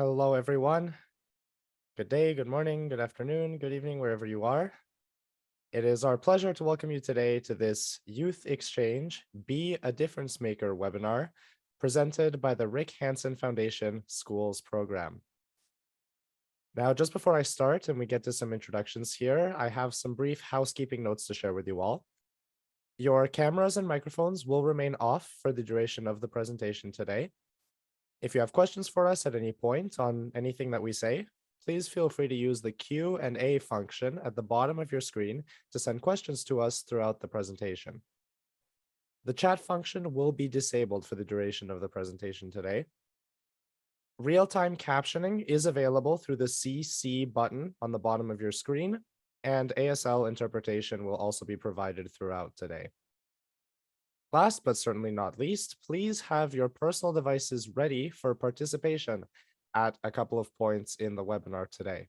Hello, everyone. Good day, good morning, good afternoon, good evening, wherever you are. It is our pleasure to welcome you today to this Youth Exchange Be a Difference Maker webinar presented by the Rick Hansen Foundation Schools Program. Now, just before I start and we get to some introductions here, I have some brief housekeeping notes to share with you all. Your cameras and microphones will remain off for the duration of the presentation today. If you have questions for us at any point on anything that we say, please feel free to use the Q&A function at the bottom of your screen to send questions to us throughout the presentation. The chat function will be disabled for the duration of the presentation today. Real-time captioning is available through the CC button on the bottom of your screen, and ASL interpretation will also be provided throughout today. Last but certainly not least, please have your personal devices ready for participation at a couple of points in the webinar today.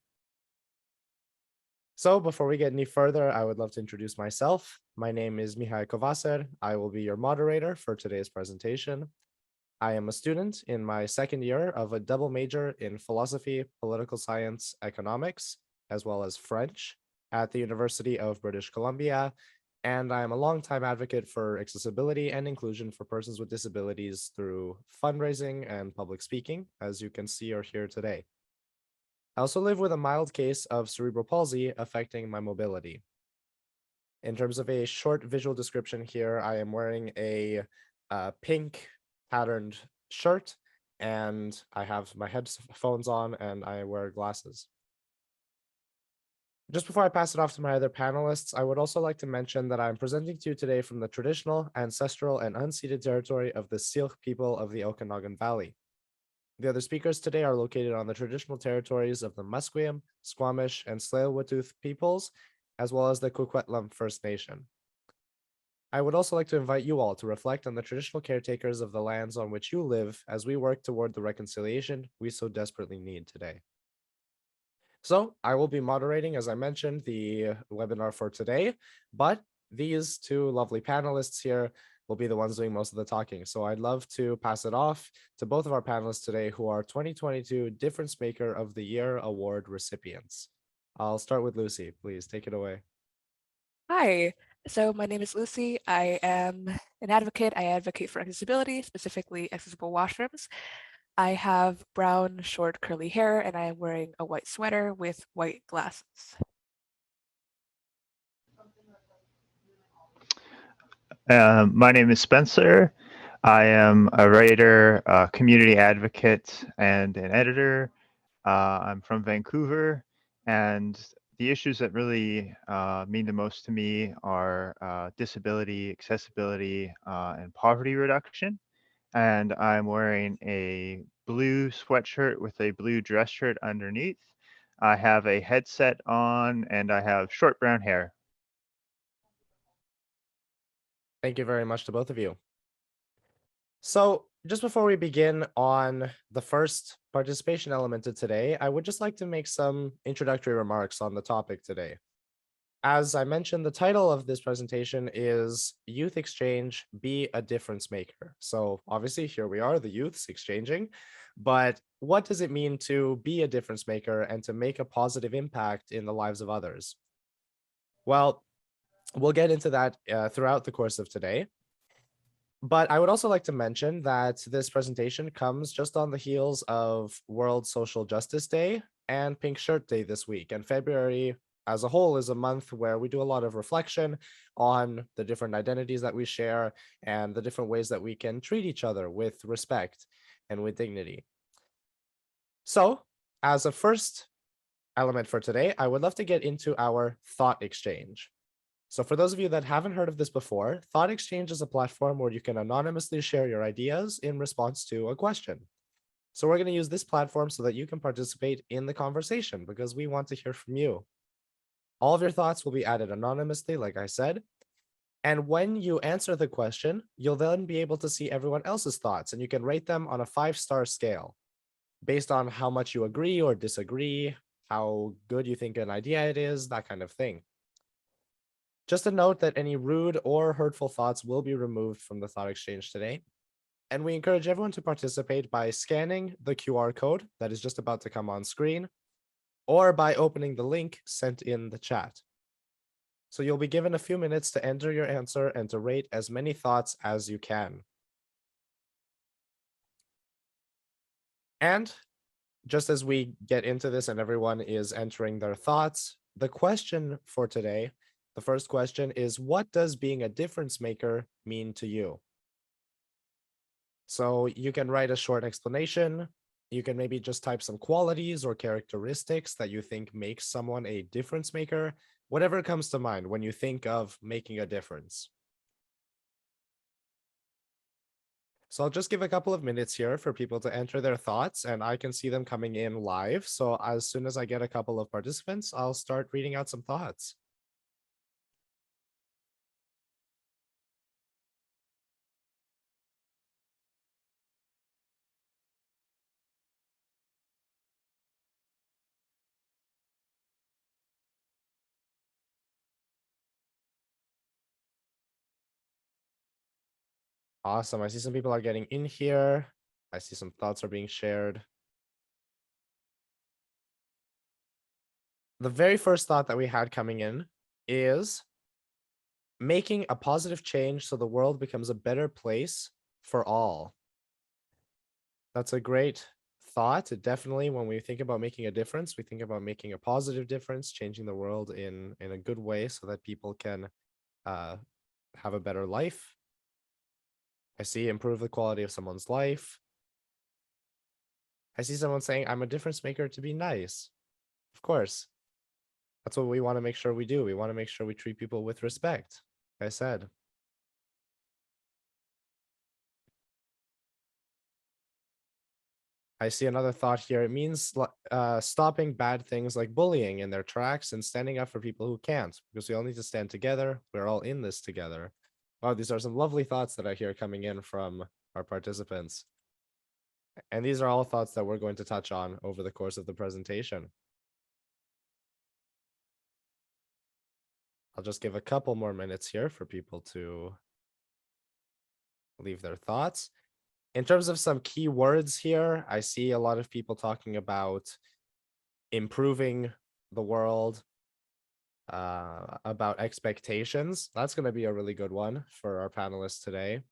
So before we get any further, I would love to introduce myself. My name is Mihai Covaser. I will be your moderator for today's presentation. I am a student in my second year of a double major in philosophy, political science, economics, as well as French at the University of British Columbia. And I am a longtime advocate for accessibility and inclusion for persons with disabilities through fundraising and public speaking, as you can see or hear today. I also live with a mild case of cerebral palsy affecting my mobility. In terms of a short visual description here, I am wearing a pink patterned shirt, and I have my headphones on, and I wear glasses. Just before I pass it off to my other panelists, I would also like to mention that I'm presenting to you today from the traditional, ancestral, and unceded territory of the Syilx people of the Okanagan Valley. The other speakers today are located on the traditional territories of the Musqueam, Squamish, and Tsleil-Waututh peoples, as well as the Coquitlam First Nation. I would also like to invite you all to reflect on the traditional caretakers of the lands on which you live as we work toward the reconciliation we so desperately need today. So I will be moderating, as I mentioned, the webinar for today, but these two lovely panelists here will be the ones doing most of the talking. So I'd love to pass it off to both of our panelists today who are 2022 Difference Maker of the Year Award recipients. I'll start with Lucy. Please take it away. Hi, so my name is Lucy. I am an advocate. I advocate for accessibility, specifically accessible washrooms. I have brown, short, curly hair, and I am wearing a white sweater with white glasses. My name is Spencer. I am a writer, a community advocate, and an editor. I'm from Vancouver, and the issues that really mean the most to me are disability, accessibility, and poverty reduction. And I'm wearing a blue sweatshirt with a blue dress shirt underneath. I have a headset on, and I have short brown hair. Thank you very much to both of you. So just before we begin on the first participation element of today, I would just like to make some introductory remarks on the topic today. As I mentioned, the title of this presentation is Youth Exchange, Be a Difference Maker. So obviously here we are, the youths exchanging, but what does it mean to be a difference maker and to make a positive impact in the lives of others? Well, we'll get into that throughout the course of today. But I would also like to mention that this presentation comes just on the heels of World Social Justice Day and Pink Shirt Day this week. And February as a whole is a month where we do a lot of reflection on the different identities that we share and the different ways that we can treat each other with respect and with dignity. So, as a first element for today, I would love to get into our thought exchange. So for those of you that haven't heard of this before, Thought Exchange is a platform where you can anonymously share your ideas in response to a question. So we're going to use this platform so that you can participate in the conversation because we want to hear from you. All of your thoughts will be added anonymously, like I said. And when you answer the question, you'll then be able to see everyone else's thoughts and you can rate them on a 5-star scale based on how much you agree or disagree, how good you think an idea it is, that kind of thing. Just a note that any rude or hurtful thoughts will be removed from the thought exchange today. And we encourage everyone to participate by scanning the QR code that is just about to come on screen, or by opening the link sent in the chat. So you'll be given a few minutes to enter your answer and to rate as many thoughts as you can. And just as we get into this and everyone is entering their thoughts, the question for today, the first question is, what does being a difference maker mean to you? So you can write a short explanation. You can maybe just type some qualities or characteristics that you think makes someone a difference maker, whatever comes to mind when you think of making a difference. So I'll just give a couple of minutes here for people to enter their thoughts, and I can see them coming in live. So as soon as I get a couple of participants, I'll start reading out some thoughts. Awesome. I see some people are getting in here. I see some thoughts are being shared. The very first thought that we had coming in is making a positive change so the world becomes a better place for all. That's a great thought. Definitely, when we think about making a difference, we think about making a positive difference, changing the world in a good way so that people can have a better life. I see improve the quality of someone's life. I see someone saying, I'm a difference maker to be nice. Of course. That's what we want to make sure we do. We want to make sure we treat people with respect, like I said. I see another thought here. It means stopping bad things like bullying in their tracks and standing up for people who can't, because we all need to stand together. We're all in this together. Wow, these are some lovely thoughts that I hear coming in from our participants. And these are all thoughts that we're going to touch on over the course of the presentation. I'll just give a couple more minutes here for people to leave their thoughts. In terms of some key words here, I see a lot of people talking about improving the world, about expectations. That's going to be a really good one for our panelists today.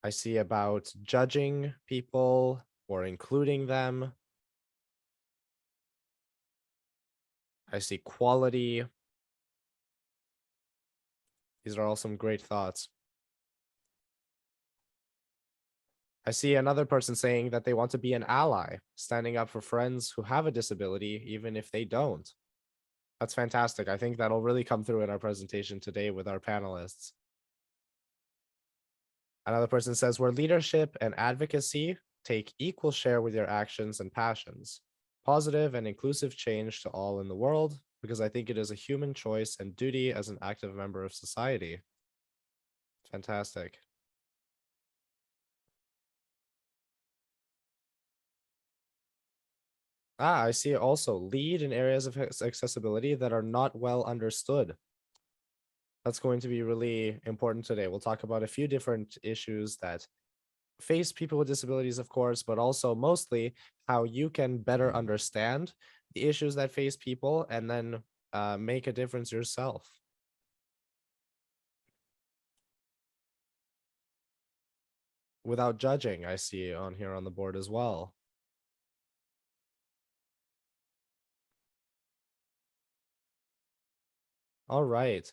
I see about judging people or including them. I see quality. These are all some great thoughts. I see another person saying that they want to be an ally, standing up for friends who have a disability, even if they don't. That's fantastic. I think that'll really come through in our presentation today with our panelists. Another person says, where leadership and advocacy take equal share with your actions and passions. Positive and inclusive change to all in the world, because I think it is a human choice and duty as an active member of society. Fantastic. I see also lead in areas of accessibility that are not well understood. That's going to be really important today. We'll talk about a few different issues that face people with disabilities, of course, but also mostly how you can better understand the issues that face people and then make a difference yourself. Without judging, I see on here on the board as well. All right.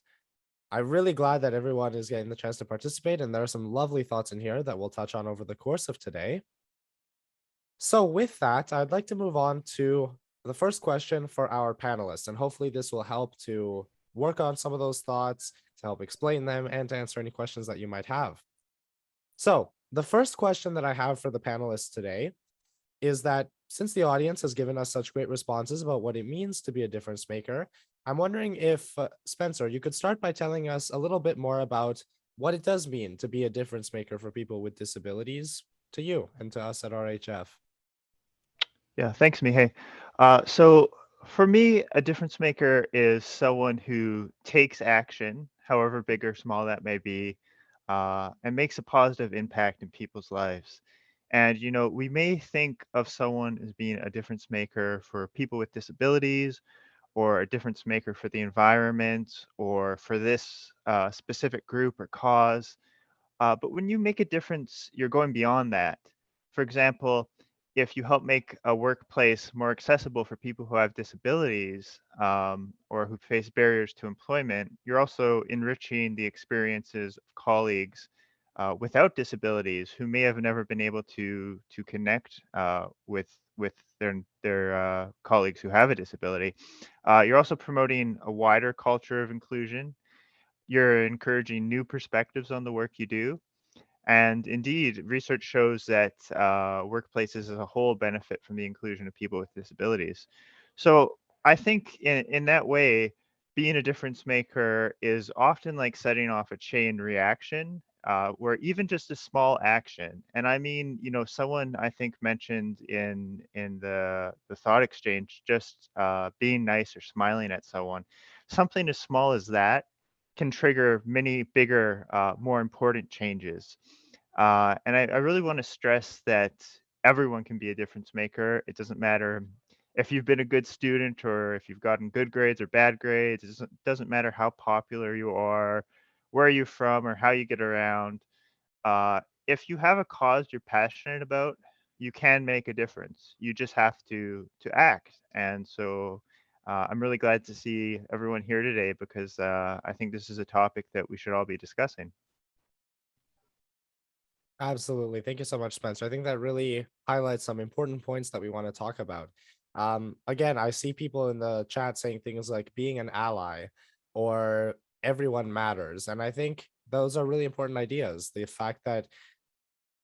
I'm really glad that everyone is getting the chance to participate, and there are some lovely thoughts in here that we'll touch on over the course of today. So with that, I'd like to move on to the first question for our panelists, and hopefully this will help to work on some of those thoughts, to help explain them, and to answer any questions that you might have. So the first question that I have for the panelists today is that since the audience has given us such great responses about what it means to be a difference maker, I'm wondering if, Spencer, you could start by telling us a little bit more about what it does mean to be a difference maker for people with disabilities to you and to us at RHF. Yeah, thanks, Mihai. So for me, a difference maker is someone who takes action, however big or small that may be, and makes a positive impact in people's lives. And, we may think of someone as being a difference maker for people with disabilities or a difference maker for the environment or for this specific group or cause. But when you make a difference, you're going beyond that. For example, if you help make a workplace more accessible for people who have disabilities or who face barriers to employment, you're also enriching the experiences of colleagues without disabilities who may have never been able to connect with their colleagues who have a disability. You're also promoting a wider culture of inclusion. You're encouraging new perspectives on the work you do. And indeed, research shows that workplaces as a whole benefit from the inclusion of people with disabilities. So I think in that way, being a difference maker is often like setting off a chain reaction where even just a small action, and I mean, someone I think mentioned in the thought exchange, just being nice or smiling at someone, something as small as that can trigger many bigger, more important changes. And I really want to stress that everyone can be a difference maker. It doesn't matter if you've been a good student or if you've gotten good grades or bad grades. It doesn't matter how popular you are, where you're from, or how you get around. If you have a cause you're passionate about, you can make a difference. You just have to act. And so I'm really glad to see everyone here today because I think this is a topic that we should all be discussing. Absolutely. Thank you so much, Spencer. I think that really highlights some important points that we want to talk about. Again, I see people in the chat saying things like being an ally or everyone matters. And I think those are really important ideas. The fact that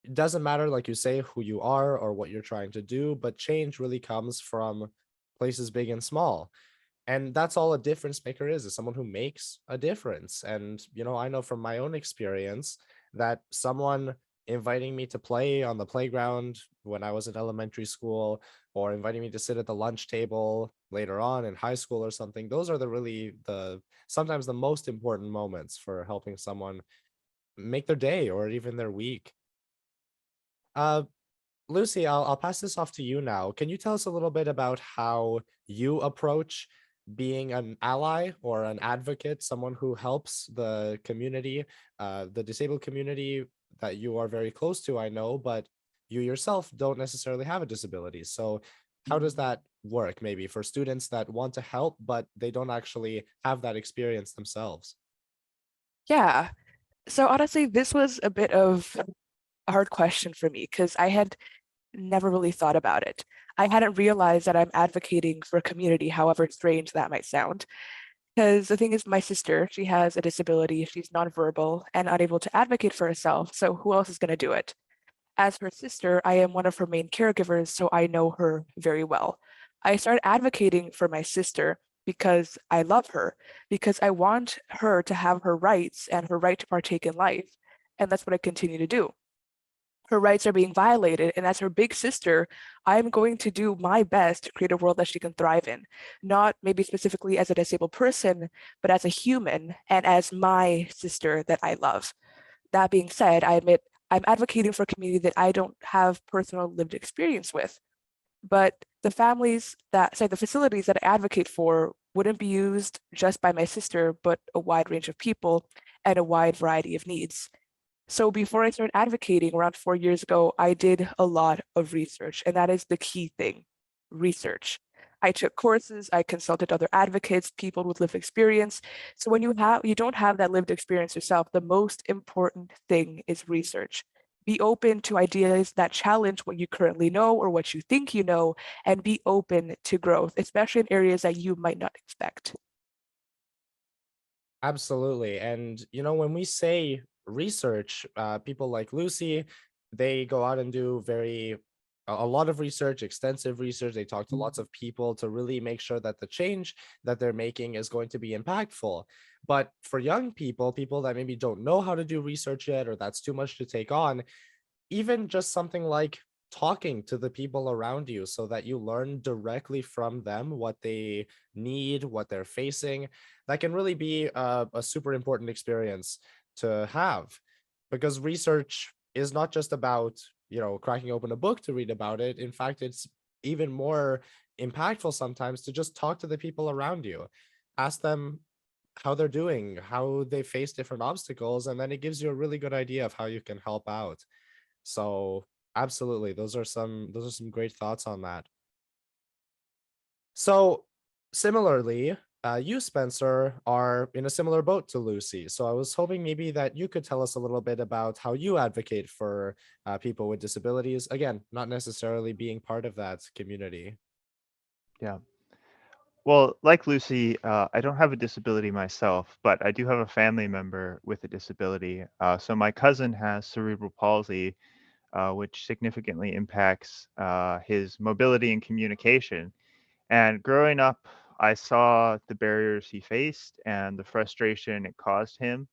it doesn't matter, like you say, who you are or what you're trying to do, but change really comes from places big and small. And that's all a difference maker is someone who makes a difference. And I know from my own experience that someone inviting me to play on the playground when I was in elementary school, or inviting me to sit at the lunch table later on in high school or something, those are the sometimes the most important moments for helping someone make their day or even their week. uh Lucy, I'll pass this off to you now. Can you tell us a little bit about how you approach being an ally or an advocate, someone who helps the community, the disabled community that you are very close to, I know, but you yourself don't necessarily have a disability. So how does that work maybe for students that want to help, but they don't actually have that experience themselves? Yeah. So honestly, this was a bit of a hard question for me because I had never really thought about it. I hadn't realized that I'm advocating for a community, however strange that might sound. Because the thing is, my sister, she has a disability, she's nonverbal and unable to advocate for herself. So who else is going to do it? As her sister, I am one of her main caregivers, so I know her very well. I started advocating for my sister because I love her, because I want her to have her rights and her right to partake in life. And that's what I continue to do. Her rights are being violated, and as her big sister, I'm going to do my best to create a world that she can thrive in, not maybe specifically as a disabled person, but as a human and as my sister that I love. That being said, I admit I'm advocating for a community that I don't have personal lived experience with, but the facilities that I advocate for wouldn't be used just by my sister, but a wide range of people and a wide variety of needs. So before I started advocating around 4 years ago, I did a lot of research, and that is the key thing, research. I took courses, I consulted other advocates, people with lived experience. So when you don't have that lived experience yourself, the most important thing is research. Be open to ideas that challenge what you currently know or what you think you know, and be open to growth, especially in areas that you might not expect. Absolutely. And when we say research, people like Lucy, they go out and do a lot of research, extensive research. They talk to lots of people to really make sure that the change that they're making is going to be impactful. But for young people, people that maybe don't know how to do research yet, or that's too much to take on, even just something like talking to the people around you so that you learn directly from them what they need, what they're facing, that can really be a super important experience to have. because research is not just about, cracking open a book to read about it. In fact, it's even more impactful sometimes to just talk to the people around you, ask them how they're doing, how they face different obstacles, and then it gives you a really good idea of how you can help out. So, absolutely, those are some great thoughts on that. So, similarly, you, Spencer, are in a similar boat to Lucy. So, I was hoping maybe that you could tell us a little bit about how you advocate for people with disabilities. Again, not necessarily being part of that community. Yeah. Well, like Lucy, I don't have a disability myself, but I do have a family member with a disability. So my cousin has cerebral palsy, which significantly impacts his mobility and communication. And growing up, I saw the barriers he faced and the frustration it caused him.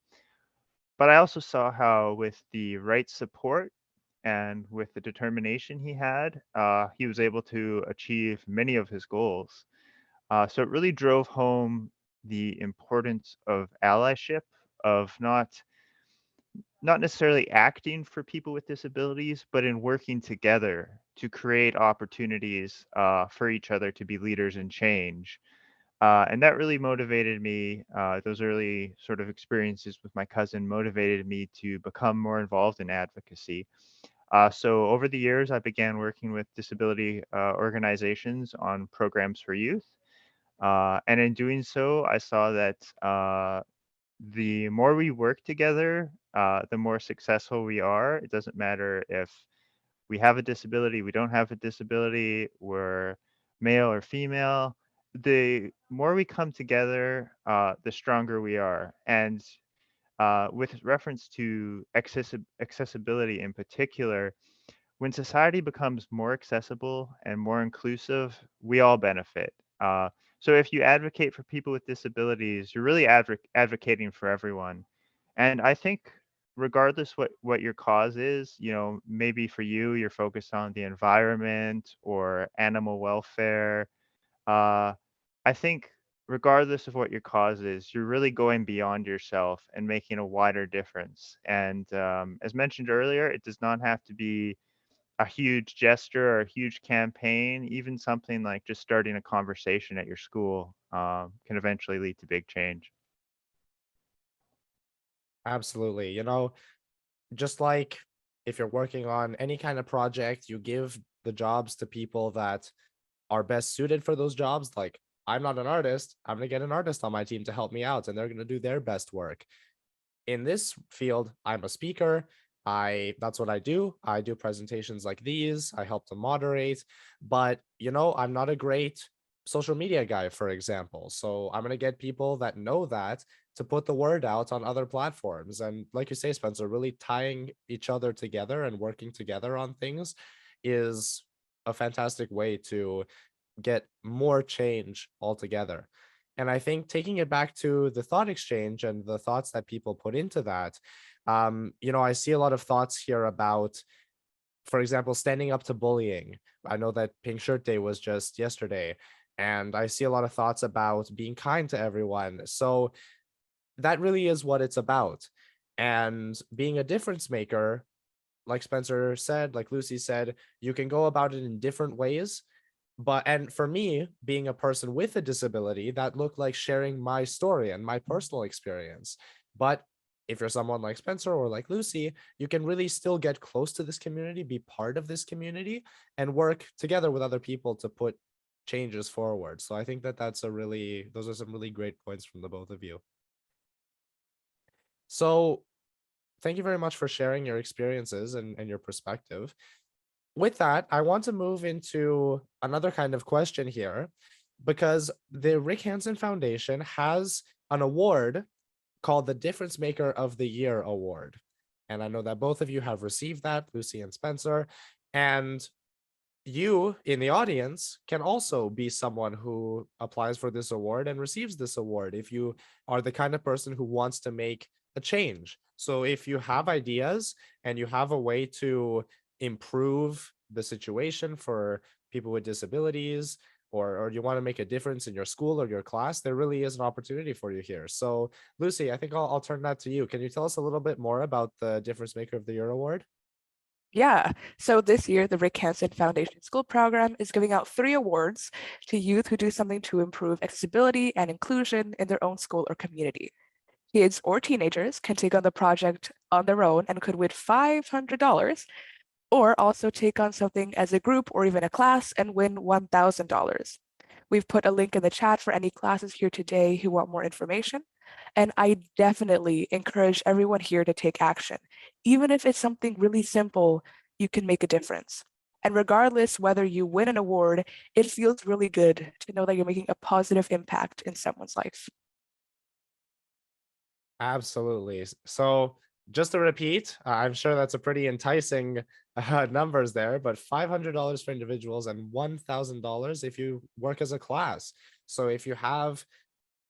But I also saw how, with the right support and with the determination he had, he was able to achieve many of his goals. So it really drove home the importance of allyship, of not necessarily acting for people with disabilities, but in working together to create opportunities for each other to be leaders in change. And that really motivated me. Those early sort of experiences with my cousin motivated me to become more involved in advocacy. So over the years, I began working with disability organizations on programs for youth. And in doing so, I saw that the more we work together, the more successful we are. It doesn't matter if we have a disability, we don't have a disability, we're male or female. The more we come together, the stronger we are. And with reference to accessibility in particular, when society becomes more accessible and more inclusive, we all benefit. So if you advocate for people with disabilities, you're really advocating for everyone. And I think regardless what your cause is, maybe for you, you're focused on the environment or animal welfare. Uh, I think regardless of what your cause is, you're really going beyond yourself and making a wider difference. And as mentioned earlier, it does not have to be a huge gesture or a huge campaign. Even something like just starting a conversation at your school can eventually lead to big change. Absolutely. Just like if you're working on any kind of project, you give the jobs to people that are best suited for those jobs. Like, I'm not an artist, I'm going to get an artist on my team to help me out, and they're going to do their best work. In this field, I'm a speaker. That's what I do. I do presentations like these. I help to moderate, but I'm not a great social media guy, for example. So I'm going to get people that know that to put the word out on other platforms. And like you say, Spencer, really tying each other together and working together on things is a fantastic way to get more change altogether. And I think taking it back to the thought exchange and the thoughts that people put into that, I see a lot of thoughts here about, for example, standing up to bullying. I know that Pink Shirt Day was just yesterday, and I see a lot of thoughts about being kind to everyone. So that really is what it's about. And being a difference maker, like Spencer said, like Lucy said, you can go about it in different ways. And for me, being a person with a disability, that looked like sharing my story and my personal experience. But if you're someone like Spencer or like Lucy, you can really still get close to this community, be part of this community, and work together with other people to put changes forward. So I think that those are some really great points from the both of you. So thank you very much for sharing your experiences and your perspective. With that, I want to move into another kind of question here, because the Rick Hansen Foundation has an award called the Difference Maker of the Year Award. And I know that both of you have received that, Lucy and Spencer. And you in the audience can also be someone who applies for this award and receives this award if you are the kind of person who wants to make a change. So if you have ideas and you have a way to improve the situation for people with disabilities, or you want to make a difference in your school or your class, there really is an opportunity for you here. So Lucy, I think I'll turn that to you. Can you tell us a little bit more about the Difference Maker of the Year award? Yeah, so this year, the Rick Hansen Foundation School Program is giving out 3 awards to youth who do something to improve accessibility and inclusion in their own school or community. Kids or teenagers can take on the project on their own and could win $500, or also take on something as a group or even a class and win $1,000. We've put a link in the chat for any classes here today who want more information. And I definitely encourage everyone here to take action. Even if it's something really simple, you can make a difference. And regardless whether you win an award, it feels really good to know that you're making a positive impact in someone's life. Absolutely. So just to repeat, I'm sure that's a pretty enticing numbers there, but $500 for individuals and $1,000 if you work as a class. So if you have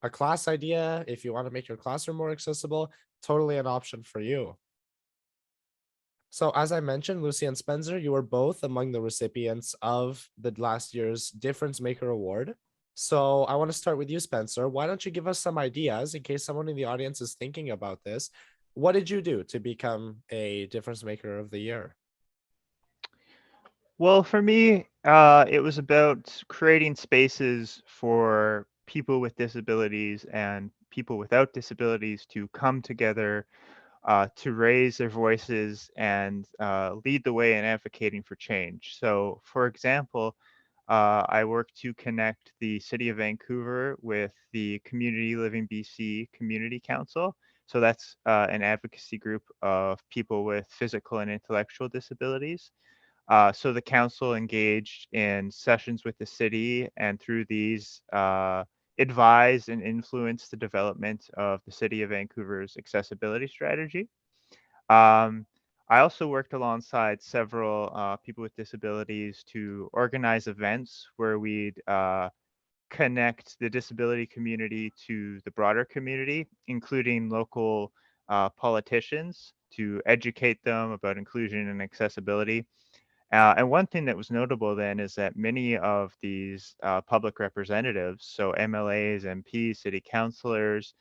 a class idea, if you want to make your classroom more accessible, totally an option for you. So as I mentioned, Lucy and Spencer, you were both among the recipients of the last year's Difference Maker Award. So I want to start with you, Spencer. Why don't you give us some ideas in case someone in the audience is thinking about this? What did you do to become a Difference Maker of the Year? Well, for me, it was about creating spaces for people with disabilities and people without disabilities to come together to raise their voices and lead the way in advocating for change. So, for example, I work to connect the City of Vancouver with the Community Living BC Community Council. So that's an advocacy group of people with physical and intellectual disabilities. So the council engaged in sessions with the city, and through these, advised and influenced the development of the City of Vancouver's accessibility strategy. Um, I also worked alongside several people with disabilities to organize events where we'd connect the disability community to the broader community, including local politicians, to educate them about inclusion and accessibility. And one thing that was notable then is that many of these public representatives, so MLAs, MPs, city councilors,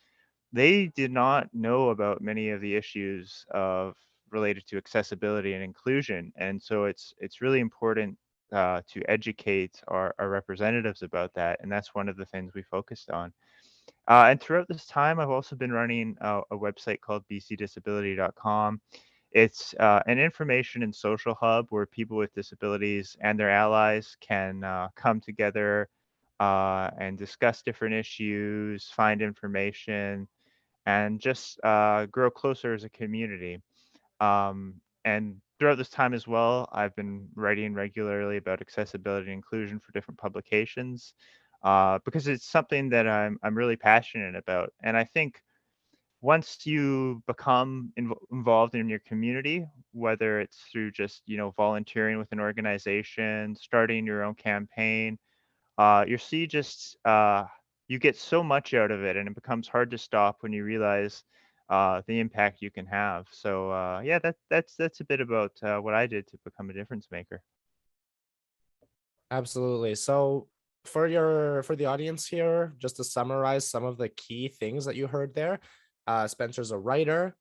they did not know about many of the issues of related to accessibility and inclusion. And so it's really important to educate our representatives about that. And that's one of the things we focused on. And throughout this time, I've also been running a website called bcdisability.com. It's an information and social hub where people with disabilities and their allies can come together and discuss different issues, find information, and just grow closer as a community. And throughout this time as well, I've been writing regularly about accessibility and inclusion for different publications because it's something that I'm really passionate about. And I think once you become involved in your community, whether it's through just volunteering with an organization, starting your own campaign, you see just you get so much out of it, and it becomes hard to stop when you realize the impact you can have. So yeah, that's a bit about what I did to become a difference maker. Absolutely. So for the audience here, just to summarize some of the key things that you heard there, Spencer's a writer.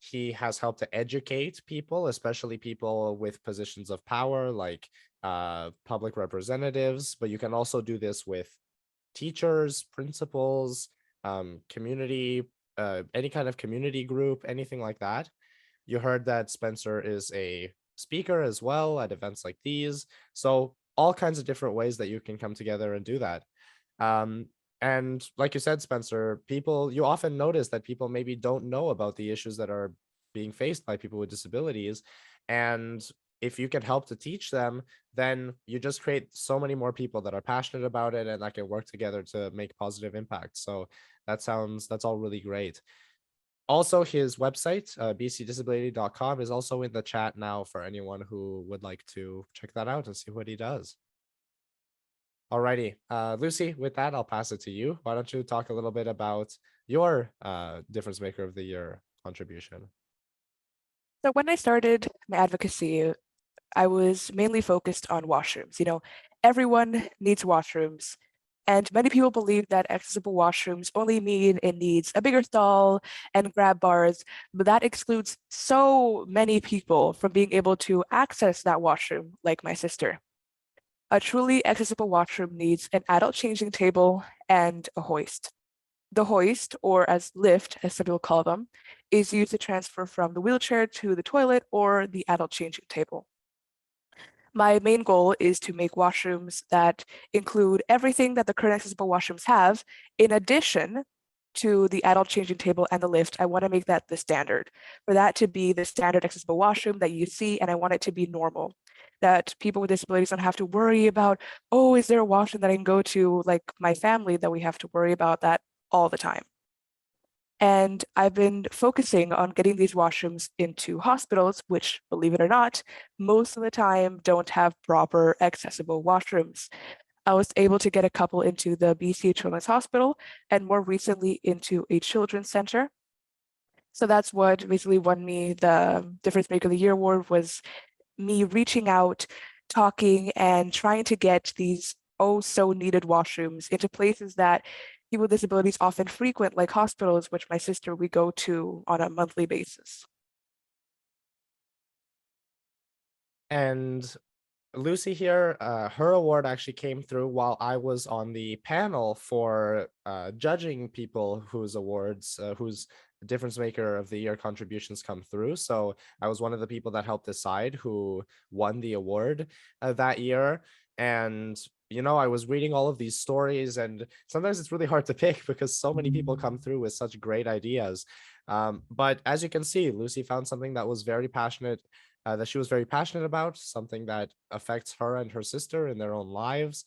He has helped to educate people, especially people with positions of power like public representatives, but you can also do this with teachers, principals, community, any kind of community group, anything like that. You heard that Spencer is a speaker as well at events like these. So all kinds of different ways that you can come together and do that. Um, and like you said, Spencer, you often notice that people maybe don't know about the issues that are being faced by people with disabilities. And if you can help to teach them, then you just create so many more people that are passionate about it and that can work together to make positive impact. So that's all really great. Also, his website, bcdisability.com, is also in the chat now for anyone who would like to check that out and see what he does. Alrighty, Lucy, with that, I'll pass it to you. Why don't you talk a little bit about your Difference Maker of the Year contribution? So when I started my advocacy, I was mainly focused on washrooms. everyone needs washrooms. And many people believe that accessible washrooms only mean it needs a bigger stall and grab bars, but that excludes so many people from being able to access that washroom, like my sister. A truly accessible washroom needs an adult changing table and a hoist. The hoist, or as lift, as some people call them, is used to transfer from the wheelchair to the toilet or the adult changing table. My main goal is to make washrooms that include everything that the current accessible washrooms have, in addition to the adult changing table and the lift. I want to make that the standard, for that to be the standard accessible washroom that you see, and I want it to be normal, that people with disabilities don't have to worry about, oh, is there a washroom that I can go to, like my family, that we have to worry about that all the time. And I've been focusing on getting these washrooms into hospitals, which, believe it or not, most of the time don't have proper accessible washrooms. I was able to get a couple into the BC Children's Hospital and more recently into a children's center. So that's what basically won me the Difference Maker of the Year award, was me reaching out, talking, and trying to get these oh so needed washrooms into places that people with disabilities often frequent, like hospitals, which my sister we go to on a monthly basis. And Lucy here, her award actually came through while I was on the panel for judging people whose awards, whose Difference Maker of the Year contributions come through. So I was one of the people that helped decide who won the award that year. And, you know, I was reading all of these stories, and sometimes it's really hard to pick because so many people come through with such great ideas. But as you can see, Lucy found something that was very passionate, that she was very passionate about, something that affects her and her sister in their own lives,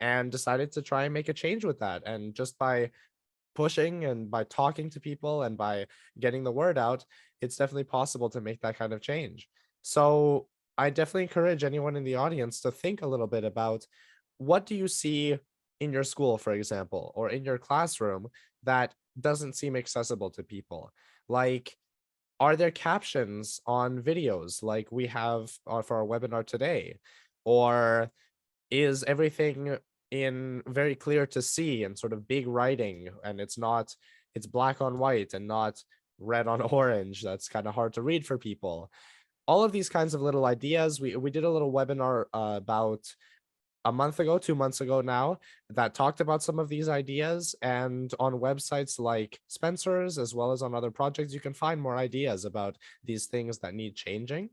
and decided to try and make a change with that. And just by pushing and by talking to people and by getting the word out, it's definitely possible to make that kind of change. So I definitely encourage anyone in the audience to think a little bit about, what do you see in your school, for example, or in your classroom that doesn't seem accessible to people? Like, are there captions on videos like we have for our webinar today? Or is everything in very clear to see and sort of big writing, and it's black on white and not red on orange? That's kind of hard to read for people. All of these kinds of little ideas. We did a little webinar about a month ago, 2 months ago now, that talked about some of these ideas, and on websites like Spencer's, as well as on other projects, you can find more ideas about these things that need changing.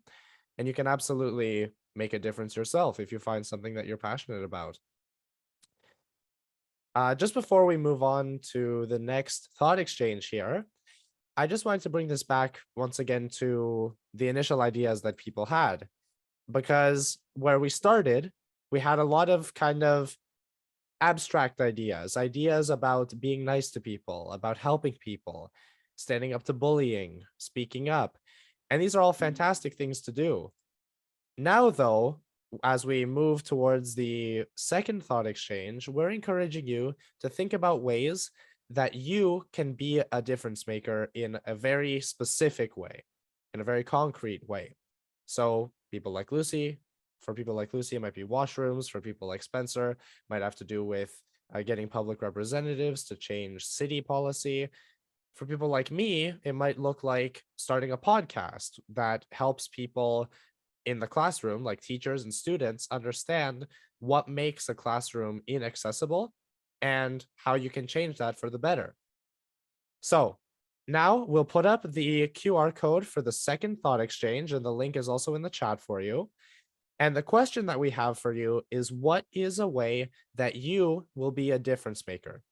And you can absolutely make a difference yourself if you find something that you're passionate about. Just before we move on to the next thought exchange here, I just wanted to bring this back once again to the initial ideas that people had, because where we started, we had a lot of kind of abstract ideas about being nice to people, about helping people, standing up to bullying, speaking up. And these are all fantastic things to do. Now, though, as we move towards the second thought exchange, we're encouraging you to think about ways that you can be a difference maker in a very specific way, in a very concrete way. So people like Lucy, for people like Lucy, it might be washrooms. For people like Spencer, might have to do with getting public representatives to change city policy. For people like me, it might look like starting a podcast that helps people in the classroom, like teachers and students, understand what makes a classroom inaccessible and how you can change that for the better. So now we'll put up the QR code for the second thought exchange, and the link is also in the chat for you. And the question that we have for you is, what is a way that you will be a difference maker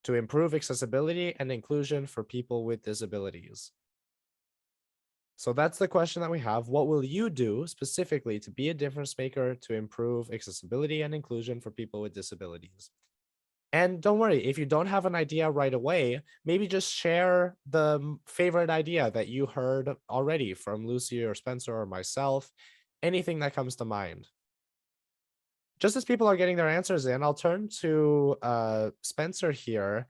to improve accessibility and inclusion for people with disabilities? So that's the question that we have. What will you do specifically to be a difference maker to improve accessibility and inclusion for people with disabilities? And don't worry, if you don't have an idea right away, maybe just share the favorite idea that you heard already from Lucy or Spencer or myself, anything that comes to mind. Just as people are getting their answers in, I'll turn to Spencer here.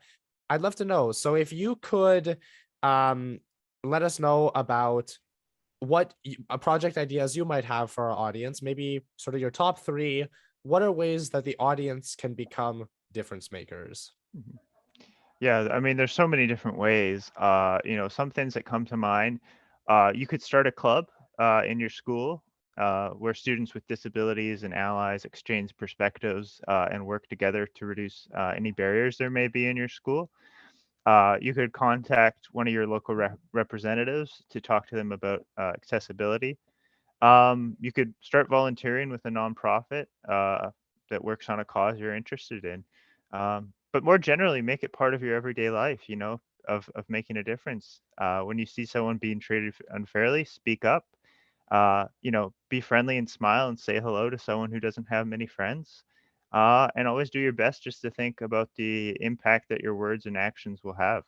I'd love to know, so if you could let us know about what project ideas you might have for our audience, maybe sort of your top 3, what are ways that the audience can become difference makers? Mhm. Yeah, I mean, there's so many different ways. Some things that come to mind. You could start a club in your school where students with disabilities and allies exchange perspectives and work together to reduce any barriers there may be in your school. You could contact one of your local representatives to talk to them about accessibility. You could start volunteering with a nonprofit that works on a cause you're interested in. But more generally, make it part of your everyday life, of making a difference. When you see someone being treated unfairly, speak up. Be friendly and smile and say hello to someone who doesn't have many friends. And always do your best just to think about the impact that your words and actions will have.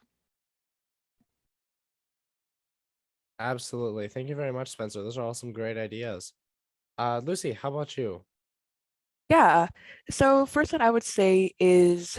Absolutely. Thank you very much, Spencer. Those are all some great ideas. Lucy, how about you? Yeah. So first one I would say is,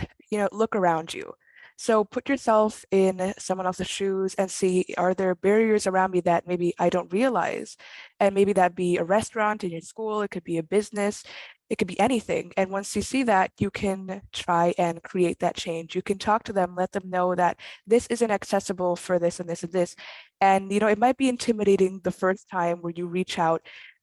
look around you. So put yourself in someone else's shoes and see, are there barriers around me that maybe I don't realize? And maybe that be a restaurant in your school, it could be a business, it could be anything. And once you see that, you can try and create that change. You can talk to them, let them know that this isn't accessible for this and this and this. And it might be intimidating the first time where you reach out,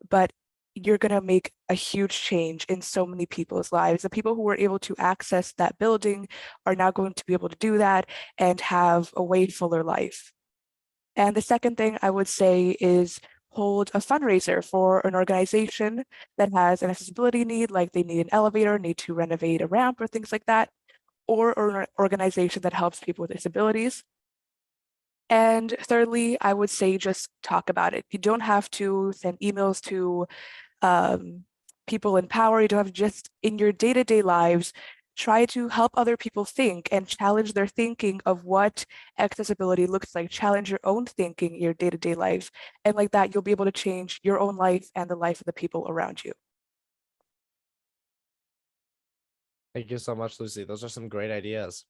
but you're going to make a huge change in so many people's lives. The people who were able to access that building are now going to be able to do that and have a way fuller life. And the second thing I would say is hold a fundraiser for an organization that has an accessibility need, like they need an elevator, need to renovate a ramp or things like that, or an organization that helps people with disabilities. And thirdly, I would say just talk about it. You don't have to send emails to people in power. You don't have just in your day-to-day lives, try to help other people think and challenge their thinking of what accessibility looks like. Challenge your own thinking in your day-to-day life. And like that, you'll be able to change your own life and the life of the people around you. Thank you so much, Lucy. Those are some great ideas.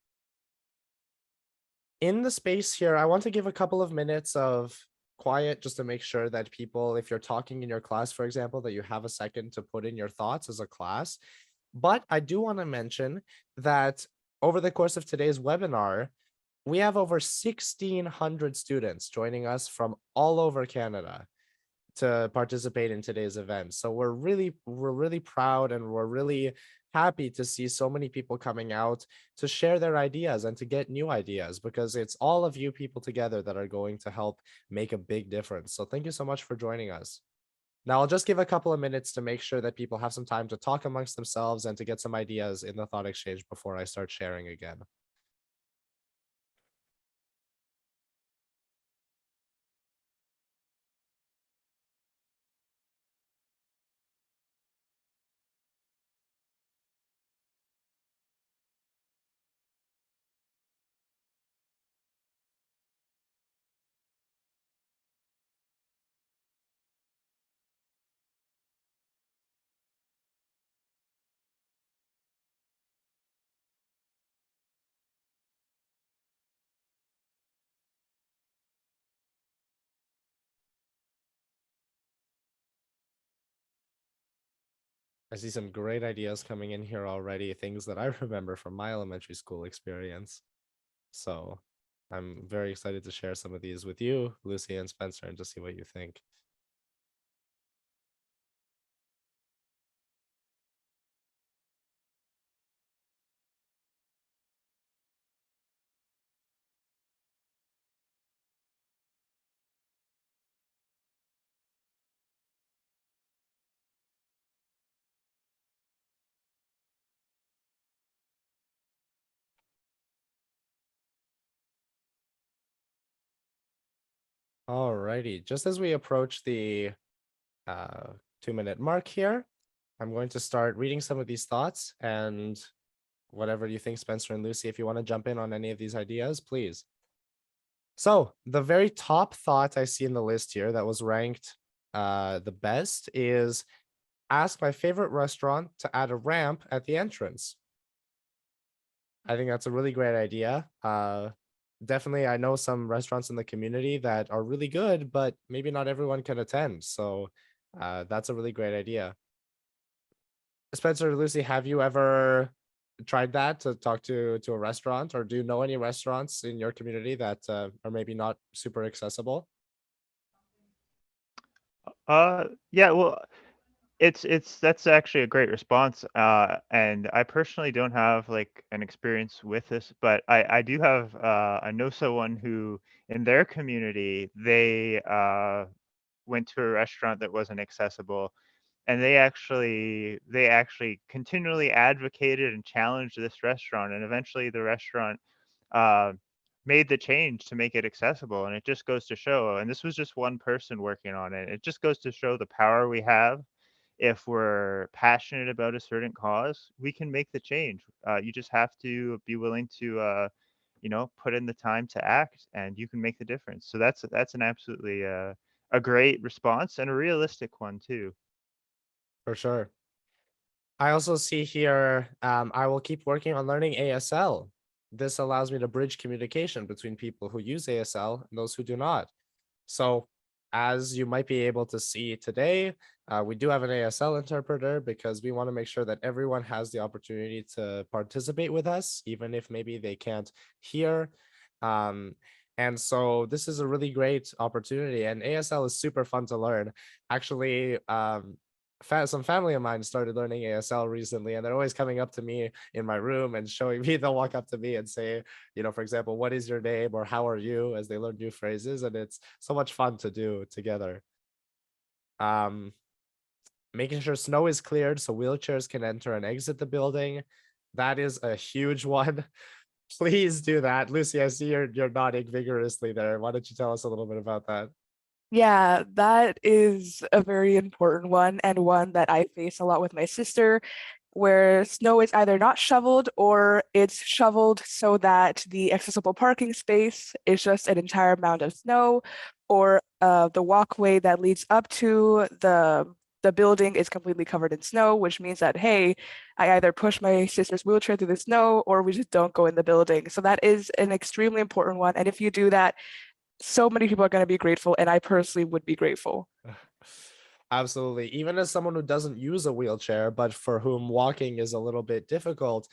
In the space here, I want to give a couple of minutes of quiet just to make sure that people, if you're talking in your class, for example, that you have a second to put in your thoughts as a class. But I do want to mention that over the course of today's webinar, we have over 1,600 students joining us from all over Canada to participate in today's event. So we're really proud, and we're really happy to see so many people coming out to share their ideas and to get new ideas, because it's all of you people together that are going to help make a big difference. So thank you so much for joining us. Now I'll just give a couple of minutes to make sure that people have some time to talk amongst themselves and to get some ideas in the thought exchange before I start sharing again. I see some great ideas coming in here already, things that I remember from my elementary school experience. So I'm very excited to share some of these with you, Lucy and Spencer, and to see what you think. Alrighty, just as we approach the 2-minute mark here, I'm going to start reading some of these thoughts, and whatever you think, Spencer and Lucy, if you want to jump in on any of these ideas, please. So the very top thought I see in the list here that was ranked the best is ask my favorite restaurant to add a ramp at the entrance. I think that's a really great idea. Definitely, I know some restaurants in the community that are really good, but maybe not everyone can attend. So that's a really great idea. Spencer, Lucy, have you ever tried that to talk to a restaurant, or do you know any restaurants in your community that are maybe not super accessible? Yeah, well, it's that's actually a great response. And I personally don't have like an experience with this, but I do have I know someone who in their community they went to a restaurant that wasn't accessible, and they actually continually advocated and challenged this restaurant, and eventually the restaurant uh, made the change to make it accessible. And it just goes to show, and this was just one person working on it, it just goes to show the power we have. If we're passionate about a certain cause, we can make the change. You just have to be willing to put in the time to act, and you can make the difference. So that's an absolutely a great response, and a realistic one too. For sure. I also see here, I will keep working on learning ASL. This allows me to bridge communication between people who use ASL and those who do not. So, as you might be able to see today, we do have an ASL interpreter because we want to make sure that everyone has the opportunity to participate with us, even if maybe they can't hear. Um, and so, this is a really great opportunity, and ASL is super fun to learn. Actually, some family of mine started learning ASL recently, and they're always coming up to me in my room and showing me. They'll walk up to me and say, for example, what is your name or how are you, as they learn new phrases, and it's so much fun to do together. Um, Making sure snow is cleared so wheelchairs can enter and exit the building. That is a huge one. Please do that. Lucy, I see you're nodding vigorously there. Why don't you tell us a little bit about that? Yeah, that is a very important one, and one that I face a lot with my sister, where snow is either not shoveled or it's shoveled so that the accessible parking space is just an entire mound of snow, or the walkway that leads up to the building is completely covered in snow, which means that, hey, I either push my sister's wheelchair through the snow or we just don't go in the building. So that is an extremely important one. And if you do that, so many people are going to be grateful, and I personally would be grateful. Absolutely. Even as someone who doesn't use a wheelchair, but for whom walking is a little bit difficult,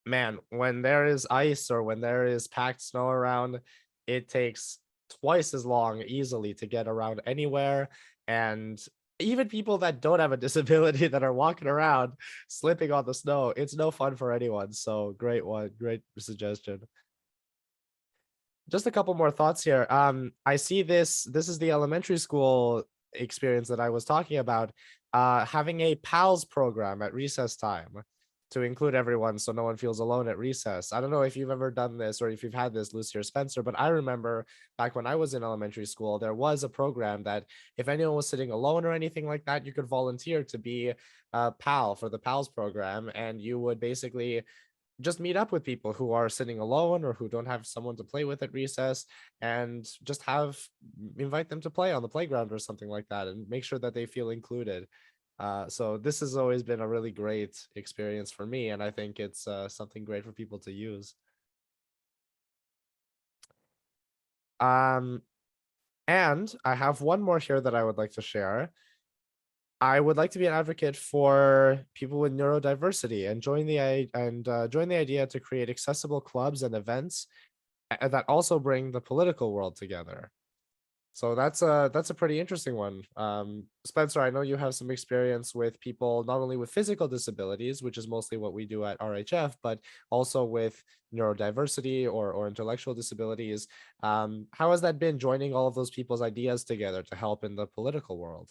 man, when there is ice or when there is packed snow around, it takes twice as long easily to get around anywhere. And even people that don't have a disability that are walking around slipping on the snow, it's no fun for anyone. So great one, great suggestion. Just a couple more thoughts here. I see this is the elementary school experience that I was talking about. Having a pals program at recess time to include everyone so no one feels alone at recess. I don't know if you've ever done this or if you've had this, Lucy or Spencer, but I remember back when I was in elementary school, there was a program that if anyone was sitting alone or anything like that, you could volunteer to be a pal for the pals program, and you would basically just meet up with people who are sitting alone or who don't have someone to play with at recess, and just invite them to play on the playground or something like that, and make sure that they feel included. So this has always been a really great experience for me, and I think it's something great for people to use. um and I have one more here that I would like to share. I would like to be an advocate for people with neurodiversity and join the idea to create accessible clubs and events that also bring the political world together. So that's a pretty interesting one. Spencer, I know you have some experience with people not only with physical disabilities, which is mostly what we do at RHF, but also with neurodiversity or intellectual disabilities. How has that been, joining all of those people's ideas together to help in the political world?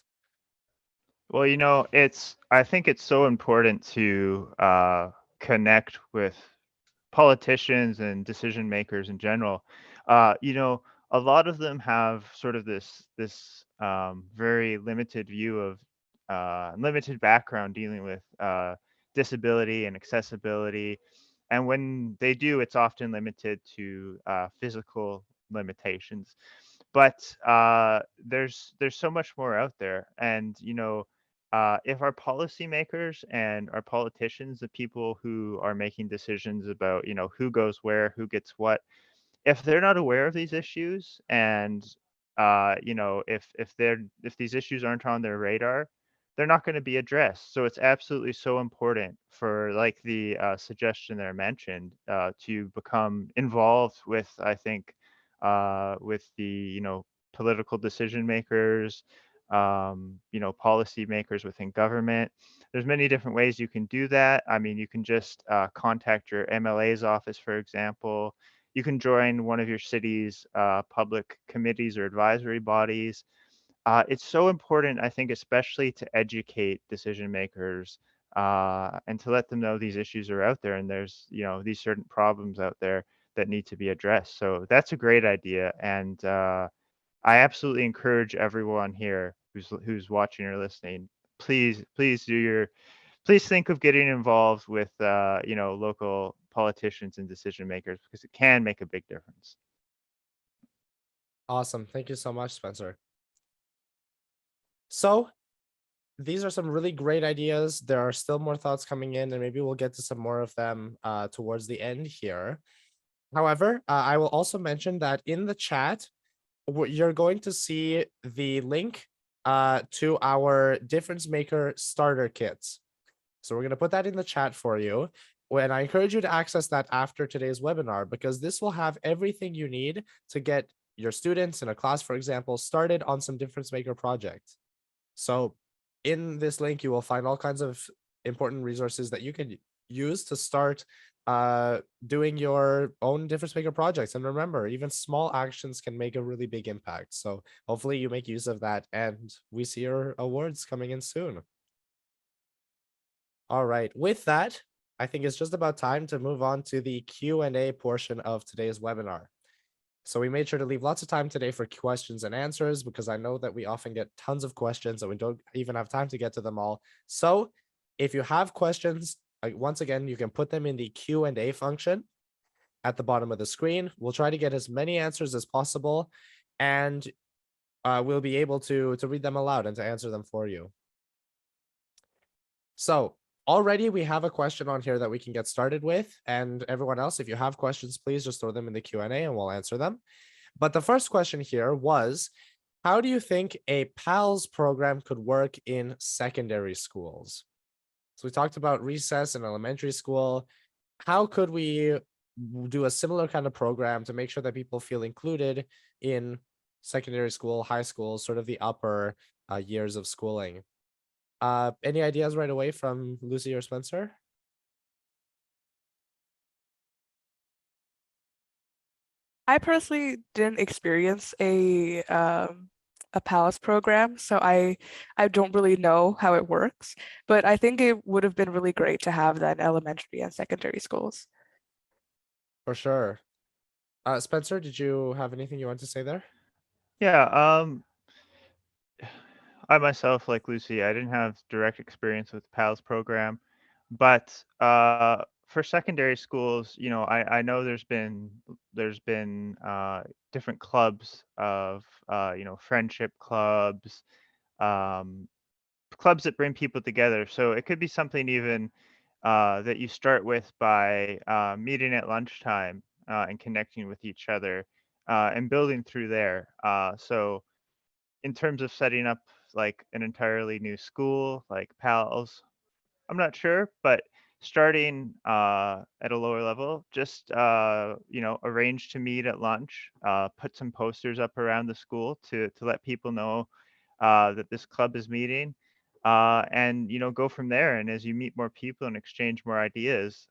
Well, I think it's so important to connect with politicians and decision makers in general. A lot of them have sort of this very limited view of limited background dealing with disability and accessibility, and when they do, it's often limited to physical limitations. But there's so much more out there, and if our policymakers and our politicians, the people who are making decisions about who goes where, who gets what, if they're not aware of these issues, and if these issues aren't on their radar, they're not going to be addressed. So it's absolutely so important for, like the suggestion there mentioned, to become involved with, I think, with the, political decision makers, policy makers within government. There's many different ways you can do that. I mean, you can just contact your MLA's office, for example. You can join one of your city's public committees or advisory bodies. It's so important, I think, especially to educate decision makers, and to let them know these issues are out there and there's, these certain problems out there that need to be addressed. So that's a great idea. And I absolutely encourage everyone here who's watching or listening, please think of getting involved with, local politicians and decision makers, because it can make a big difference. Awesome. Thank you so much, Spencer. So these are some really great ideas. There are still more thoughts coming in, and maybe we'll get to some more of them towards the end here. However, I will also mention that in the chat, you're going to see the link to our Difference Maker starter kits. So we're going to put that in the chat for you. And I encourage you to access that after today's webinar, because this will have everything you need to get your students in a class, for example, started on some Difference Maker projects. So in this link, you will find all kinds of important resources that you can use to start doing your own Difference Maker projects. And remember, even small actions can make a really big impact. So hopefully you make use of that, and we see your awards coming in soon. All right, with that, I think it's just about time to move on to the Q&A portion of today's webinar. So we made sure to leave lots of time today for questions and answers, because I know that we often get tons of questions and we don't even have time to get to them all. So if you have questions, once again, you can put them in the Q&A function at the bottom of the screen. We'll try to get as many answers as possible, and we'll be able to read them aloud and to answer them for you. So already we have a question on here that we can get started with, and everyone else, if you have questions, please just throw them in the Q&A and we'll answer them. But the first question here was, how do you think a PALS program could work in secondary schools? So we talked about recess in elementary school. How could we do a similar kind of program to make sure that people feel included in secondary school, high school, sort of the upper years of schooling? Any ideas right away from Lucy or Spencer? I personally didn't experience a PALS program, so I don't really know how it works, but I think it would have been really great to have that in elementary and secondary schools. For sure. Spencer, did you have anything you want to say there? Yeah, I myself, like Lucy, I didn't have direct experience with the PALS program, but for secondary schools, I know there's been different clubs of friendship clubs, um, clubs that bring people together. So it could be something even that you start with by meeting at lunchtime and connecting with each other, and building through there. So in terms of setting up like an entirely new school, like PALS, I'm not sure, but starting at a lower level, just arrange to meet at lunch, put some posters up around the school to let people know that this club is meeting, and go from there. And as you meet more people and exchange more ideas,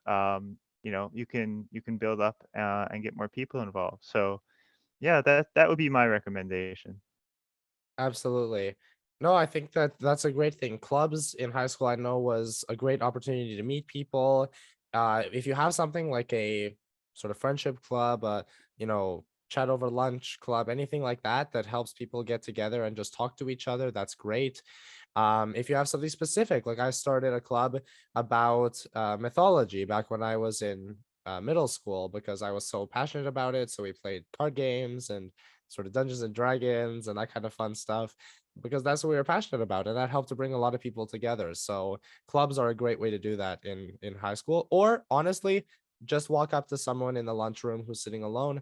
you can build up and get more people involved. So yeah, that would be my recommendation. Absolutely. No, I think that that's a great thing. Clubs in high school, I know, was a great opportunity to meet people. If you have something like a sort of friendship club, chat over lunch club, anything like that, that helps people get together and just talk to each other, that's great. If you have something specific, like I started a club about mythology back when I was in middle school, because I was so passionate about it. So we played card games and sort of Dungeons and Dragons and that kind of fun stuff, because that's what we were passionate about, and that helped to bring a lot of people together. So clubs are a great way to do that in high school. Or honestly, just walk up to someone in the lunchroom who's sitting alone,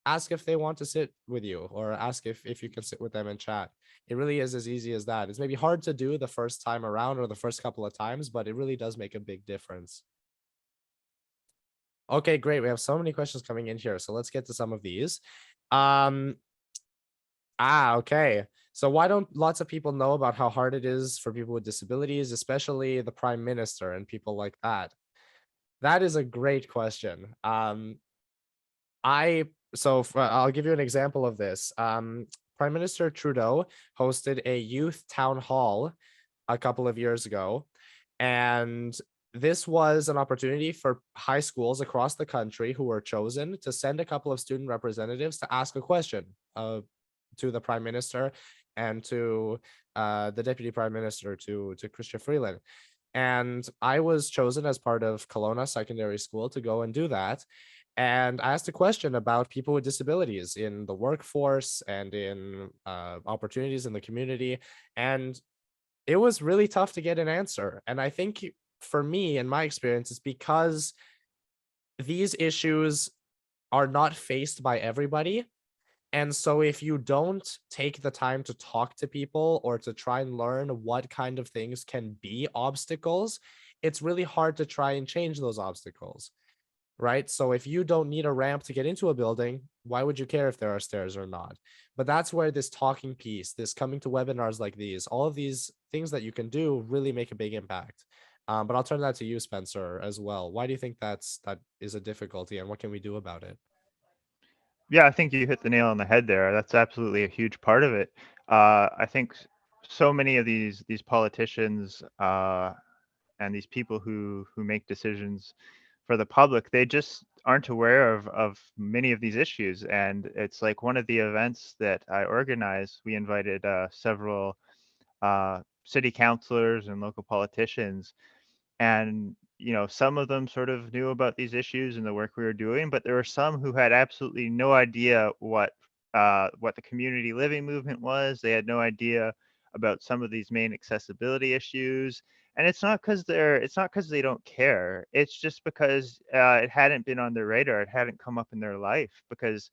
ask if they want to sit with you, or ask if you can sit with them and chat. It really is as easy as that. It's maybe hard to do the first time around or the first couple of times, but it really does make a big difference. Okay, great. We have so many questions coming in here, so let's get to some of these. Okay. So why don't lots of people know about how hard it is for people with disabilities, especially the prime minister and people like that? That is a great question. I'll give you an example of this. Prime Minister Trudeau hosted a youth town hall a couple of years ago, and this was an opportunity for high schools across the country who were chosen to send a couple of student representatives to ask a question to the prime minister and to the deputy prime minister, to Chrystia Freeland. And I was chosen as part of Kelowna Secondary School to go and do that. And I asked a question about people with disabilities in the workforce and in opportunities in the community. And it was really tough to get an answer. And I think for me, in my experience, it's because these issues are not faced by everybody. And so if you don't take the time to talk to people or to try and learn what kind of things can be obstacles, it's really hard to try and change those obstacles, right? So if you don't need a ramp to get into a building, why would you care if there are stairs or not? But that's where this talking piece, this coming to webinars like these, all of these things that you can do really make a big impact. But I'll turn that to you, Spencer, as well. Why do you think that is a difficulty, and what can we do about it? Yeah, I think you hit the nail on the head there. That's absolutely a huge part of it. I think so many of these politicians and these people who make decisions for the public, they just aren't aware of many of these issues. And it's like one of the events that I organized, we invited several city councilors and local politicians, and some of them sort of knew about these issues and the work we were doing, but there were some who had absolutely no idea what the community living movement was. They had no idea about some of these main accessibility issues. And it's not because they don't care. It's just because it hadn't been on their radar. It hadn't come up in their life, because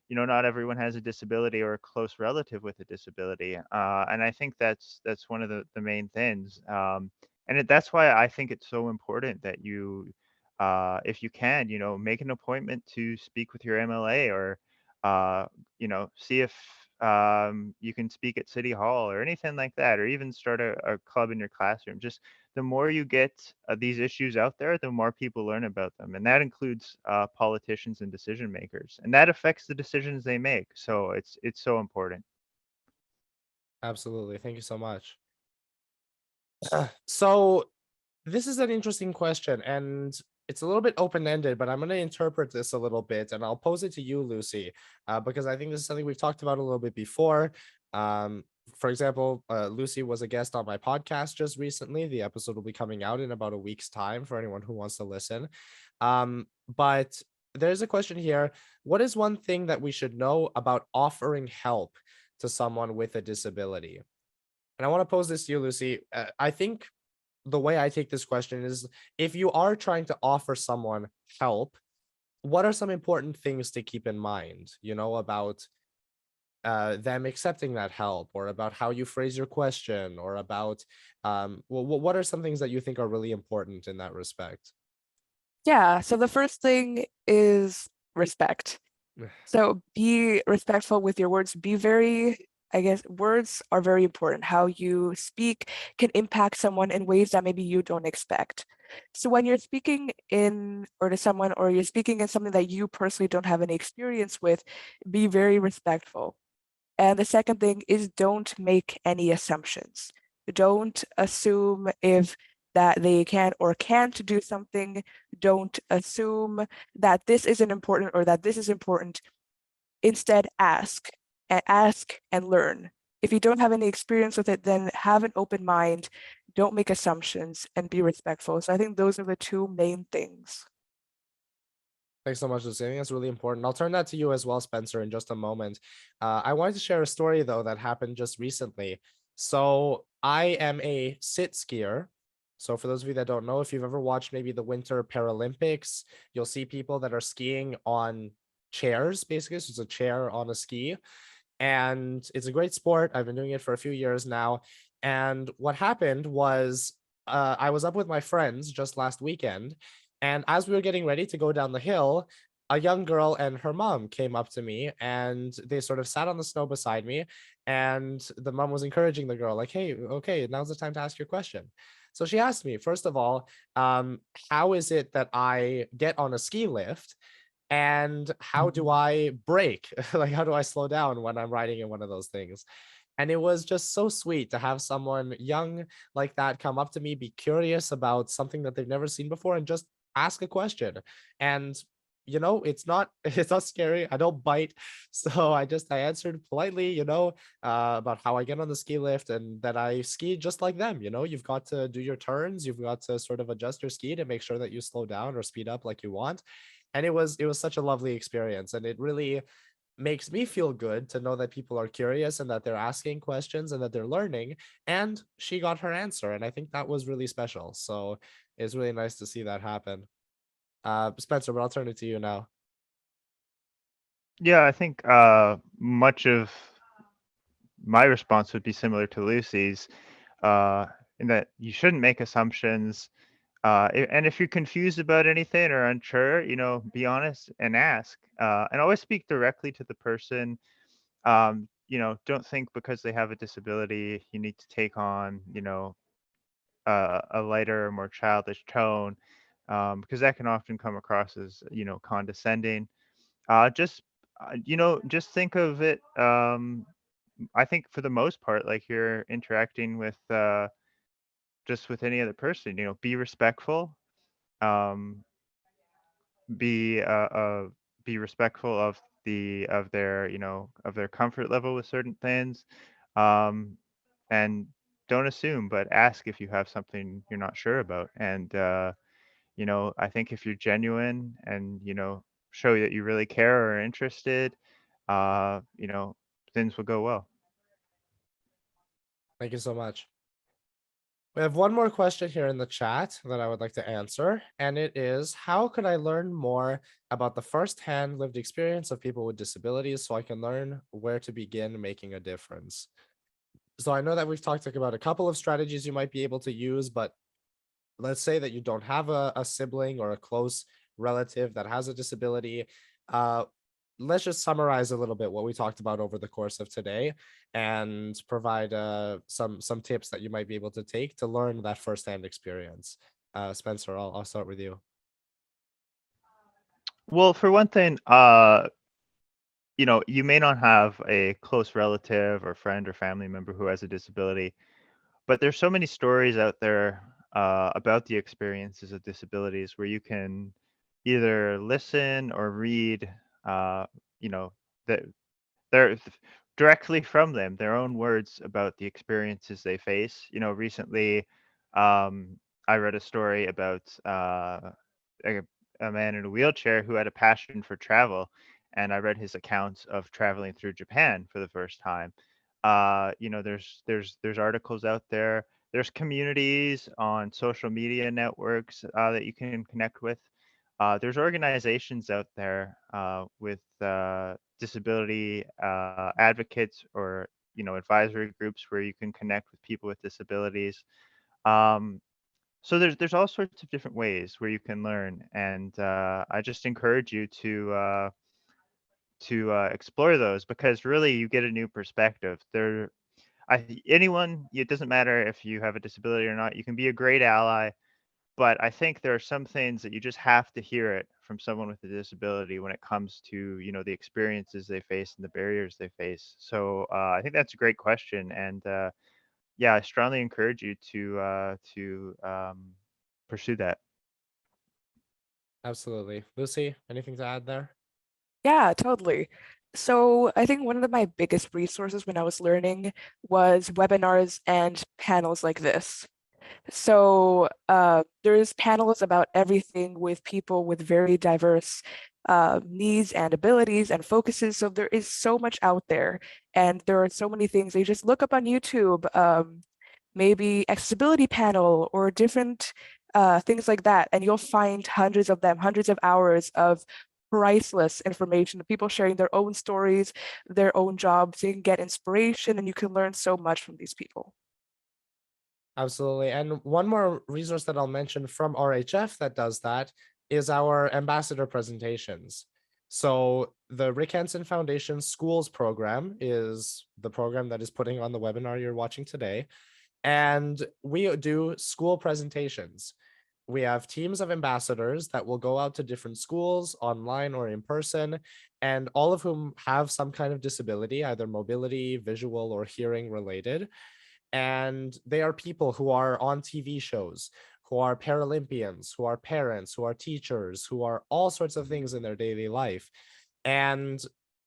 not everyone has a disability or a close relative with a disability. And I think that's one of the main things. That's why I think it's so important that you, if you can, make an appointment to speak with your MLA, or, see if you can speak at City Hall or anything like that, or even start a club in your classroom. Just the more you get these issues out there, the more people learn about them. And that includes politicians and decision makers. And that affects the decisions they make. So it's so important. Absolutely. Thank you so much. So this is an interesting question, and it's a little bit open-ended, but I'm going to interpret this a little bit, and I'll pose it to you, Lucy, because I think this is something we've talked about a little bit before. For example, Lucy was a guest on my podcast just recently. The episode will be coming out in about a week's time for anyone who wants to listen. But there's a question here. What is one thing that we should know about offering help to someone with a disability? And I want to pose this to you, Lucy. I think the way I take this question is, if you are trying to offer someone help, what are some important things to keep in mind, about them accepting that help, or about how you phrase your question, or about what are some things that you think are really important in that respect? Yeah, so the first thing is respect. So be respectful with your words. Words are very important. How you speak can impact someone in ways that maybe you don't expect. So when you're speaking to someone, or you're speaking in something that you personally don't have any experience with, be very respectful. And the second thing is, don't make any assumptions. Don't assume if that they can or can't do something. Don't assume that this isn't important or that this is important. Instead, ask and learn. If you don't have any experience with it, then have an open mind, don't make assumptions, and be respectful. So I think those are the two main things. Thanks so much, Lucy. I think that's really important. I'll turn that to you as well, Spencer, in just a moment. I wanted to share a story, though, that happened just recently. So I am a sit skier. So for those of you that don't know, if you've ever watched maybe the Winter Paralympics, you'll see people that are skiing on chairs, basically. So it's a chair on a ski, and it's a great sport. I've been doing it for a few years now. And what happened was, I was up with my friends just last weekend, and as we were getting ready to go down the hill, a young girl and her mom came up to me, and they sort of sat on the snow beside me, and the mom was encouraging the girl, like, "Hey, okay, now's the time to ask your question." So she asked me, first of all, how is it that I get on a ski lift? And how do I brake? Like, how do I slow down when I'm riding in one of those things? And it was just so sweet to have someone young like that come up to me, be curious about something that they've never seen before, and just ask a question. And it's not it's not scary. I don't bite, so I answered politely, about how I get on the ski lift, and that I ski just like them. You've got to do your turns, you've got to sort of adjust your ski to make sure that you slow down or speed up like you want. And it was such a lovely experience, and it really makes me feel good to know that people are curious and that they're asking questions and that they're learning. And she got her answer, and I think that was really special. So it's really nice to see that happen. Spencer, but I'll turn it to you now. Yeah, I think much of my response would be similar to Lucy's, in that you shouldn't make assumptions. And if you're confused about anything or unsure, be honest and ask. And always speak directly to the person. Don't think because they have a disability, you need to take on, a lighter, more childish tone, because that can often come across as, condescending. Just, just think of it. I think for the most part, like you're interacting with just with any other person, be respectful. Um, be be respectful of their of their comfort level with certain things, um, and don't assume, but ask if you have something you're not sure about. And I think if you're genuine and show that you really care or are interested, uh, you know, things will go well. Thank you so much. We have one more question here in the chat that I would like to answer, and it is, how could I learn more about the firsthand lived experience of people with disabilities so I can learn where to begin making a difference? So I know that we've talked about a couple of strategies you might be able to use, but let's say that you don't have a sibling or a close relative that has a disability. uh, let's just summarize a little bit what we talked about over the course of today, and provide some tips that you might be able to take to learn that firsthand experience. Spencer, I'll start with you. Well, for one thing, you may not have a close relative or friend or family member who has a disability, but there's so many stories out there about the experiences of disabilities where you can either listen or read, you know, that they're directly from them, their own words about the experiences they face. Recently, I read a story about a, a man in a wheelchair who had a passion for travel, and I read his accounts of traveling through Japan for the first time. There's articles out there. There's communities on social media networks that you can connect with. There's organizations out there with disability advocates or advisory groups where you can connect with people with disabilities. Um, so there's all sorts of different ways where you can learn, and I just encourage you to explore those because really you get a new perspective. Anyone, it doesn't matter if you have a disability or not, you can be a great ally, but I think there are some things that you just have to hear it from someone with a disability when it comes to, the experiences they face and the barriers they face. So I think that's a great question, and yeah, I strongly encourage you to pursue that. Absolutely. Lucy, anything to add there? Yeah, totally. So I think one of my biggest resources when I was learning was webinars and panels like this. So there's panels about everything with people with very diverse needs and abilities and focuses. So there is so much out there, and there are so many things. You just look up on YouTube, maybe accessibility panel or different things like that, and you'll find hundreds of them, hundreds of hours of priceless information, the people sharing their own stories, their own jobs. You can get inspiration and you can learn so much from these people. Absolutely. And one more resource that I'll mention from RHF that does that is our ambassador presentations. So the Rick Hansen Foundation Schools program is the program that is putting on the webinar you're watching today. And we do school presentations. We have teams of ambassadors that will go out to different schools online or in person, and all of whom have some kind of disability, either mobility, visual, or hearing related. And they are people who are on TV shows, who are Paralympians, who are parents, who are teachers, who are all sorts of things in their daily life. And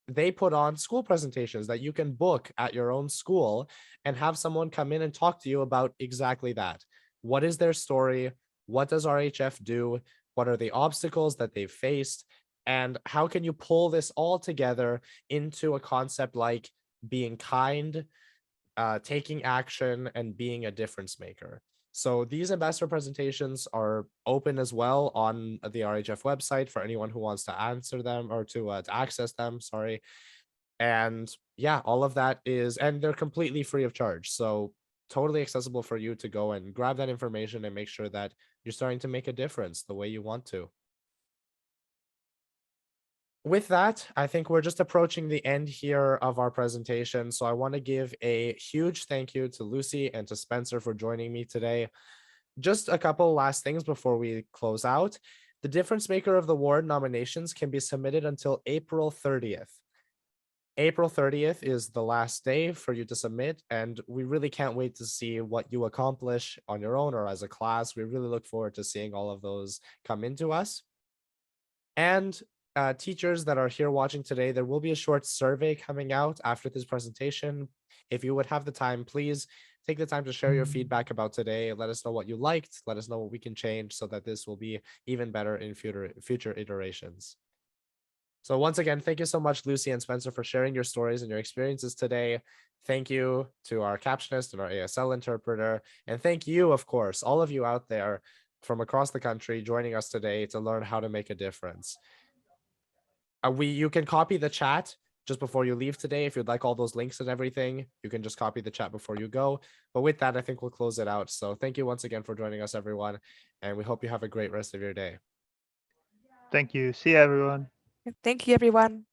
they put on school presentations that you can book at your own school and have someone come in and talk to you about exactly that. What is their story? What does RHF do? What are the obstacles that they've faced? And how can you pull this all together into a concept like being kind, taking action, and being a difference maker? So these ambassador presentations are open as well on the RHF website for anyone who wants to answer them or to access them, sorry. And yeah, all of that is, and they're completely free of charge. So totally accessible for you to go and grab that information and make sure that you're starting to make a difference the way you want to. With that, I think we're just approaching the end here of our presentation. So I want to give a huge thank you to Lucy and to Spencer for joining me today. Just a couple last things before we close out. The Difference Maker of the Award nominations can be submitted until April 30th. April 30th is the last day for you to submit, and we really can't wait to see what you accomplish on your own or as a class. We really look forward to seeing all of those come into us. And teachers that are here watching today, there will be a short survey coming out after this presentation. If you would have the time, please take the time to share your feedback about today. Let us know what you liked. Let us know what we can change so that this will be even better in future iterations. So once again, thank you so much, Lucy and Spencer, for sharing your stories and your experiences today. Thank you to our captionist and our ASL interpreter. And thank you, of course, all of you out there from across the country joining us today to learn how to make a difference. You can copy the chat just before you leave today. If you'd like all those links and everything, you can just copy the chat before you go. But with that, I think we'll close it out. So thank you once again for joining us, everyone. And we hope you have a great rest of your day. Thank you. See you, everyone. Thank you, everyone.